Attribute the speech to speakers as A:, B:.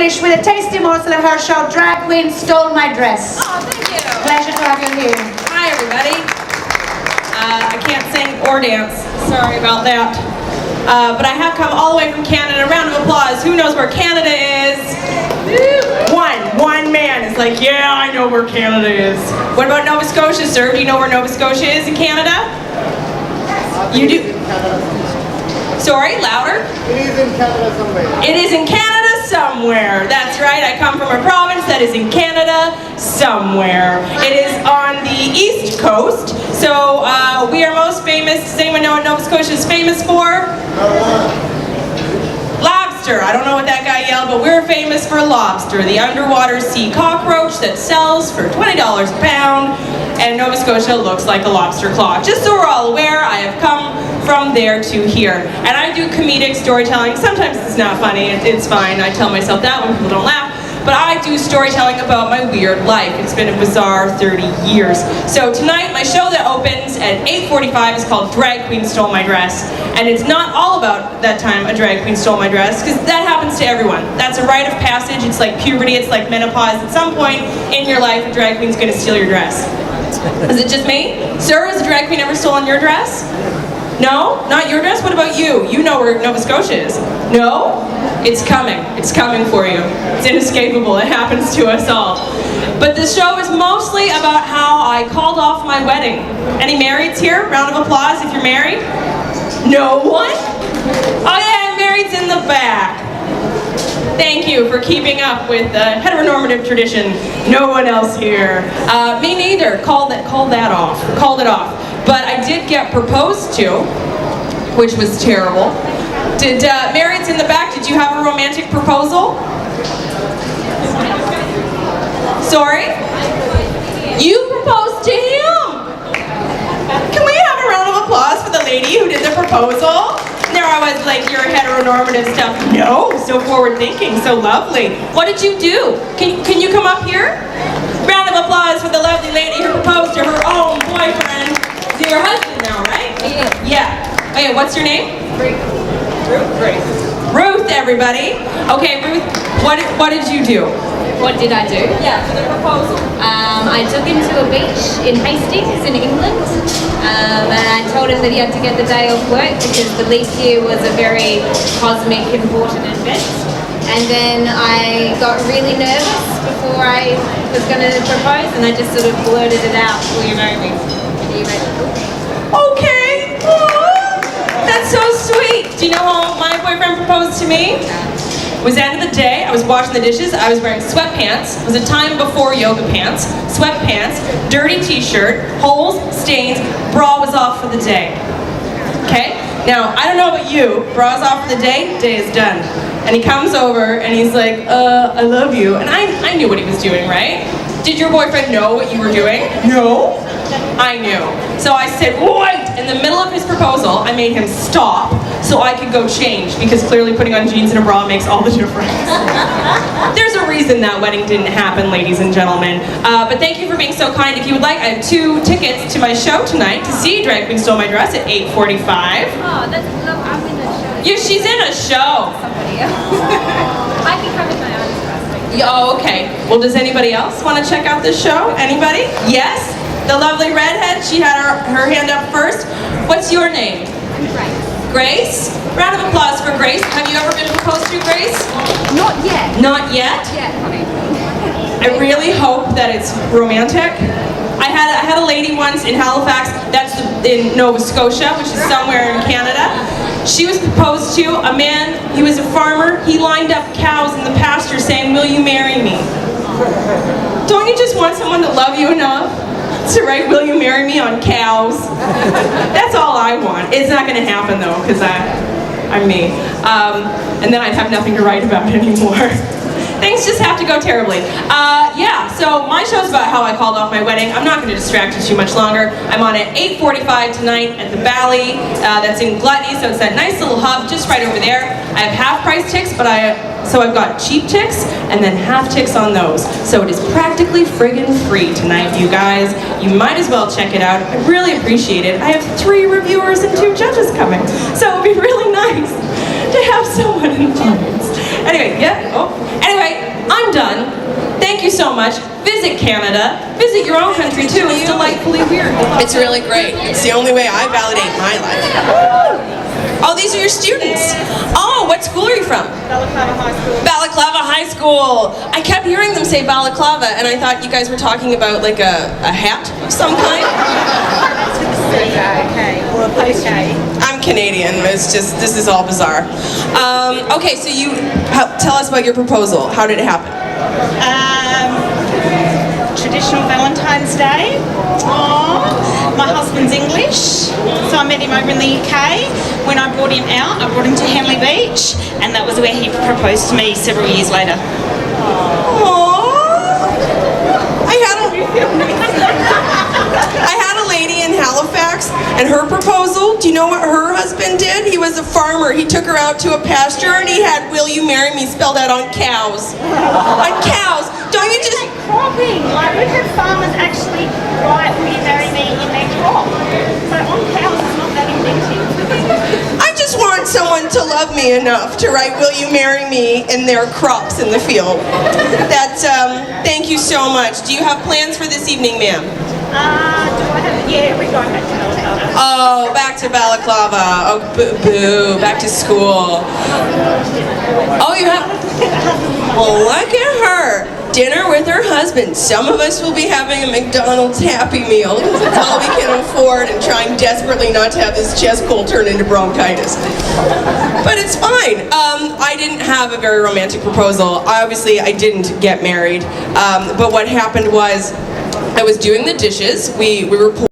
A: English with a tasty morsel of her show, Drag Queen Stole My Dress.
B: Oh, thank you.
A: Pleasure to have you here.
B: Hi, everybody. I can't sing or dance. Sorry about that. But I have come all the way from Canada. Round of applause. Who knows where Canada is? One man is like, yeah, I know where Canada is. What about Nova Scotia, sir? Do you know where Nova Scotia is in Canada? You do? Sorry, louder?
C: It is in Canada somewhere.
B: It is in Canada somewhere. That's right. I come from a province that is in Canada somewhere. It is on the east coast. So we are most famous. Does anyone know what Nova Scotia is famous for? Lobster. I don't know what that guy yelled, but we're famous for lobster, the underwater sea cockroach that sells for $20 a pound. And Nova Scotia looks like a lobster claw. Just so we're all aware, I have come from there to here. And I do comedic storytelling. Sometimes it's not funny, it's fine. I tell myself that when people don't laugh. But I do storytelling about my weird life. It's been a bizarre 30 years. So tonight, my show that opens at 8:45 is called Drag Queen Stole My Dress. And it's not all about that time a drag queen stole my dress, because that happens to everyone. That's a rite of passage. It's like puberty, it's like menopause. At some point in your life, a drag queen's gonna steal your dress. Is it just me? Sir, has a drag queen ever stolen your dress? No? Not your dress? What about you? You know where Nova Scotia is. No? It's coming. It's coming for you. It's inescapable. It happens to us all. But the show is mostly about how I called off my wedding. Any marrieds here? Round of applause if you're married. No one? Oh yeah, married's in the back. Thank you for keeping up with the heteronormative tradition. No one else here. Me neither. Called it off. But I did get proposed to, which was terrible. Did marrieds in the back, did you have a romantic proposal? Sorry? You proposed to him! Can we have a round of applause for the lady who did the proposal? And there I was like, your heteronormative stuff. No, so forward thinking, so lovely. What did you do? Can you come up here? Round of applause for the lovely lady who proposed to her own boyfriend. Is your husband now, right? Yeah. Okay, what's your name? Ruth, everybody. Okay, Ruth, what did you do?
D: What did I do?
B: Yeah, for the proposal.
D: I took him to a beach in Hastings in England, and I told him that he had to get the day off work because the leap year was a very cosmic, important event. And then I got really nervous before I was going to propose, and I just sort of blurted it out. Will you marry me? Are you ready?
B: Okay. Aww. That's so sweet. Do you know how my boyfriend proposed to me? It was the end of the day, I was washing the dishes, I was wearing sweatpants. It was a time before yoga pants, sweatpants, dirty t-shirt, holes, stains, bra was off for the day. Okay? Now, I don't know about you, bra's off for the day is done. And he comes over and he's like, I love you. And I knew what he was doing, right? Did your boyfriend know what you were doing? No. I knew. So I said, wait! In the middle of his proposal, I made him stop so I could go change, because clearly putting on jeans and a bra makes all the difference. There's a reason that wedding didn't happen, ladies and gentlemen. But thank you for being so kind. If you would like, I have 2 tickets to my show tonight to see Drag Queen Stole My Dress at 8:45.
D: Oh, that's love. I'm in a show.
B: Yeah, she's in a show.
D: Somebody else. I can come with my own dress.
B: Oh, okay. Well, does anybody else want to check out this show? Anybody? Yes? The lovely redhead, she had her hand up first. What's your name?
D: Grace.
B: Grace? Round of applause for Grace. Have you ever been proposed to, Grace?
D: Not yet.
B: Not yet?
D: Yeah, honey.
B: I really hope that it's romantic. I had a lady once in Halifax, that's in Nova Scotia, which is somewhere in Canada. She was proposed to, a man, he was a farmer, he lined up cows in the pasture saying, will you marry me? Don't you just want someone to love you enough to write, will you marry me on cows? That's all I want. It's not going to happen though, because I'm me. And then I'd have nothing to write about anymore. Things just have to go terribly. Yeah, so my show's about how I called off my wedding. I'm not going to distract you too much longer. I'm on at 8:45 tonight at the Bally. That's in Gluttony, so it's that nice little hub just right over there. I have half-price ticks, but I've got cheap ticks and then half ticks on those. So it is practically friggin' free tonight, you guys. You might as well check it out. I really appreciate it. I have 3 reviewers and 2 judges coming, so it would be really nice to have someone in the audience. Anyway, yeah. Oh. Anyway, Thank you so much. Visit Canada. Visit your own country too. It's delightfully weird.
C: It's really great. It's the only way I validate my life. Oh, these are your students. Oh, what school are you from?
E: Balaklava High School.
C: Balaklava High School. I kept hearing them say Balaklava, and I thought you guys were talking about like a hat of some kind.
E: Okay, or a pastry.
C: I'm Canadian. It's just, this is all bizarre. Okay, so tell us about your proposal. How did it happen?
E: Traditional Valentine's Day. Aww. My husband's English, so I met him over in the UK. When I brought him out, I brought him to Henley Beach, and that was where he proposed to me several years later.
C: I had a lady in Halifax, and her proposal, do you know what her husband did? He was a farmer. He took her out to a pasture, and he had "Will you marry me" spelled out on cows. On cows. Don't you just...
E: Cropping, like we've had farmers actually write "Will you marry me" in their crop. So on cows is not that inventive.
C: I just want someone to love me enough to write "Will you marry me" in their crops in the field. That's, thank you so much. Do you have plans for this evening, ma'am?
E: Do I have... Yeah, we're going back to Balaklava.
C: Oh, back to Balaklava. Oh, boo, back to school. Oh, you have... Well, look at her. Dinner with her husband. Some of us will be having a McDonald's Happy Meal because it's all we can afford and trying desperately not to have this chest cold turn into bronchitis. But it's fine. I didn't have a very romantic proposal. Obviously, I didn't get married. But what happened was I was doing the dishes. We were